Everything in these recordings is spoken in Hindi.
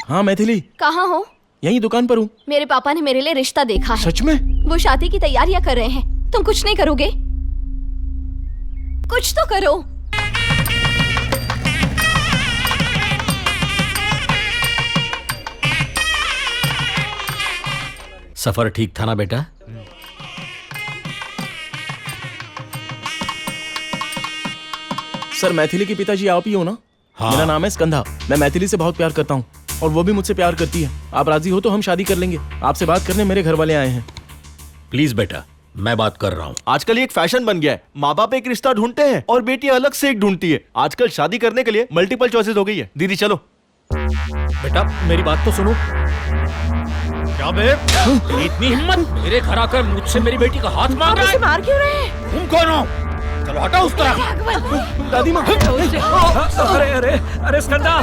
हाँ मैथिली, कहाँ हो? यही दुकान पर हूँ। मेरे पापा ने मेरे लिए रिश्ता देखा है। सच में? वो शादी की तैयारियां कर रहे हैं। तुम कुछ नहीं करोगे? कुछ तो करो। सफर ठीक था ना बेटा? सर मैथिली के पिताजी आप ही हो ना? हाँ। मेरा नाम है स्कंधा। मैं मैथिली से बहुत प्यार करता हूँ और वो भी मुझसे प्यार करती है। आप राजी हो तो हम शादी कर लेंगे। आपसे बात करने मेरे घर वाले आए हैं। प्लीज बेटा, मैं बात कर रहा हूँ। आजकल ये एक फैशन बन गया है। माँ बाप एक रिश्ता ढूंढते हैं और बेटी अलग से एक ढूंढती है। आजकल शादी करने के लिए मल्टीपल चॉइसेस हो गई है। दीदी चलो। बेटा मेरी बात तो सुनो। क्या बे? इतनी हिम्मत मेरे घर आकर मुझसे मेरी बेटी का हाथ मांग रहा है? मार क्यों रहे हैं? तुम कौन हो? चलो हटाओ उस तरफ। दादी माँ। अरे अरे अरे स्कंदा,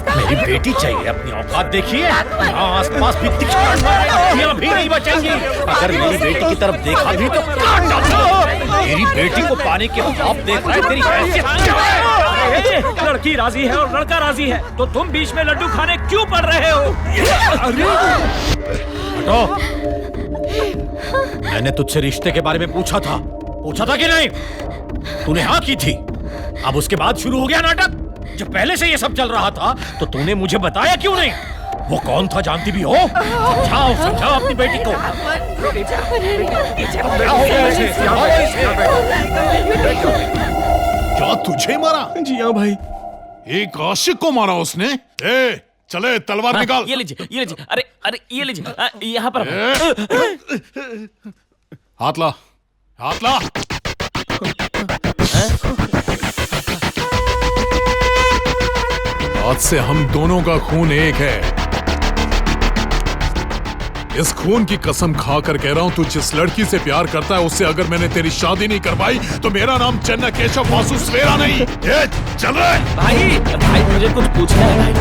मेरी बेटी चाहिए, अपनी औकात देखिए। यहाँ आसपास भी दिखाई भी नहीं बचेंगी। अगर मेरी बेटी की तरफ देखा भी तो काट डालूंगा। मेरी बेटी को पाने के ख्वाब देख रहा है, तेरी हैसियत क्या है? लड़की राजी है और लड़का राजी है, तो तुम बीच में लड्डू खाने क्यों पड़ रहे हो? हटो। मैंने तुझसे रिश्ते के बारे में पूछा था कि नहीं? तूने हाँ की थी। अब उसके बाद शुरू हो गया नाटक। जब पहले से ये सब चल रहा था तो तूने मुझे बताया क्यों नहीं? वो कौन था जानती भी हो? समझाओ अपनी बेटी को। क्या तुझे मारा? जी हाँ भाई। एक आशिक को मारा उसने? चले तलवार निकाल। ये लीजिए। अरे अरे ये लीजिए, यहाँ पर। हाथ ला। आज से हम दोनों का खून एक है। इस खून की कसम खाकर कह रहा हूं, तू जिस लड़की से प्यार करता है उससे अगर मैंने तेरी शादी नहीं करवाई तो मेरा नाम चन्ना केशव वासु स्वेरा नहीं। ये चल रहा है। भाई मुझे कुछ पूछना है भाई।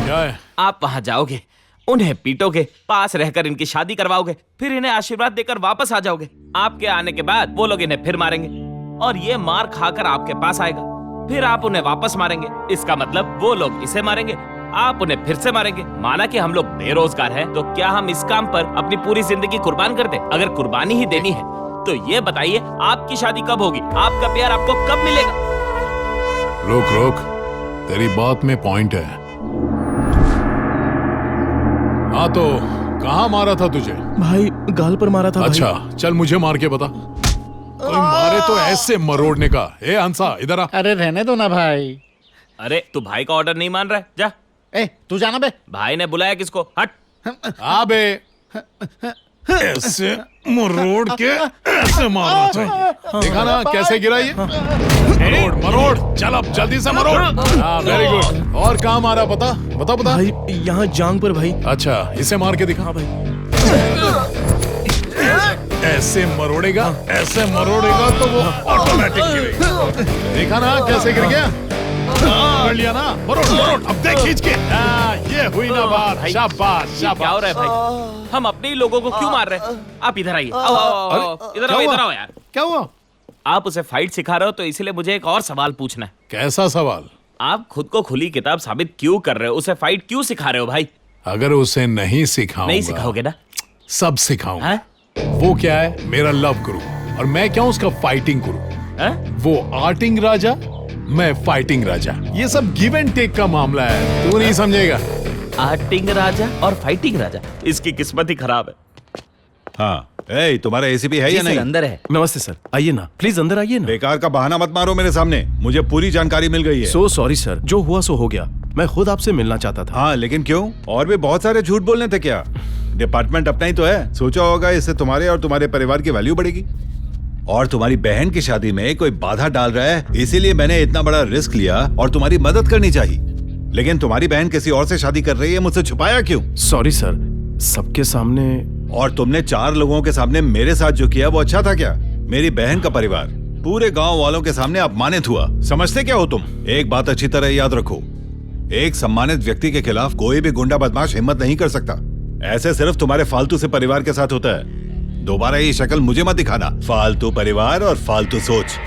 क्या है? आप वहाँ जाओगे, उन्हें पीटोगे, पास रहकर इनकी शादी करवाओगे, फिर इन्हें आशीर्वाद देकर वापस आ जाओगे। आपके आने के बाद वो लोग इन्हें फिर मारेंगे और ये मार खाकर आपके पास आएगा। फिर आप उन्हें वापस मारेंगे। इसका मतलब वो लोग इसे मारेंगे, आप उन्हें फिर से मारेंगे। माना कि हम लोग बेरोजगार हैं, तो क्या हम इस काम पर अपनी पूरी जिंदगी कुर्बान कर दें? अगर कुर्बानी ही देनी है तो ये बताइए, आपकी शादी कब होगी? आपका प्यार आपको कब मिलेगा? रुक, तेरी बात में पॉइंट है। हाँ तो कहाँ मारा था तुझे? भाई गाल पर मारा था। अच्छा चल मुझे मार के बता। कोई मारे तो ऐसे मरोड़ने का। ए हंसा इधर आ। अरे रहने दो ना भाई। अरे तू भाई का ऑर्डर नहीं मान रहा है? जा। तू जाना बे। भाई ने बुलाया किसको? हट। बे ऐसे मरोड़ के ऐसे मारना चाहिए। देखा ना कैसे गिरा ये? मरोड़ चल अब जल्दी से मरोड़। Very good. और कहाँ मारा बता भाई यहाँ जांग पर भाई। अच्छा इसे मार के दिखा। भाई ऐसे मरोड़ेगा तो वो ऑटोमेटिक गिरेगा। देखा ना कैसे गिर गया? कर लिया ना? मरोड़ अब देख खींच के। ये हुई ना बात। शाबाश। क्या हो रहा है भाई? हम अपने ही लोगों को क्यों मार रहे हैं? आप इधर आइए। आओ, इधर आओ यार। क्या हुआ? आप उसे फाइट सिखा रहे हो तो इसलिए मुझे एक और सवाल पूछना है। कैसा सवाल? आप खुद को खुली किताब साबित क्यों कर रहे हो? उसे फाइट क्यों सिखा रहे हो भाई? अगर उसे नहीं सिखाओगे ना? सब सिखाऊंगा। वो क्या है? मेरा लव गुरु, और मैं क्या हूँ उसका फाइटिंग गुरु। वो आर्टिंग राजा, मैं फाइटिंग राजा। ये सब गिव एंड टेक का मामला है, तू नहीं समझेगा। आर्टिंग राजा और फाइटिंग राजा, इसकी किस्मत ही खराब है। हाँ तुम्हारा एसीपी है या नहीं? अंदर है। नमस्ते सर, आइए ना प्लीज, अंदर आइए ना। बेकार का बहाना मत मारो मेरे सामने, मुझे पूरी जानकारी मिल गई है। सो सॉरी सर, जो हुआ सो हो गया। मैं खुद आपसे मिलना चाहता था। हाँ लेकिन क्यों? और भी बहुत सारे झूठ बोलने थे क्या? डिपार्टमेंट अपना ही तो है, सोचा होगा इससे तुम्हारे और तुम्हारे परिवार की वैल्यू बढ़ेगी। और तुम्हारी बहन की शादी में कोई बाधा डाल रहा है, इसीलिए मैंने इतना बड़ा रिस्क लिया और तुम्हारी मदद करनी चाहिए। लेकिन तुम्हारी बहन किसी और से शादी कर रही है, मुझसे छुपाया क्यों? सॉरी सर, सबके सामने। और तुमने 4 लोगों के सामने मेरे साथ जो किया वो अच्छा था क्या? मेरी बहन का परिवार पूरे गांव वालों के सामने अपमानित हुआ। समझते क्या हो तुम? एक बात अच्छी तरह याद रखो, एक सम्मानित व्यक्ति के खिलाफ कोई भी गुंडा बदमाश हिम्मत नहीं कर सकता। ऐसे सिर्फ तुम्हारे फालतू से परिवार के साथ होता है। दोबारा ये शक्ल मुझे मत दिखाना। फालतू परिवार और फालतू सोच।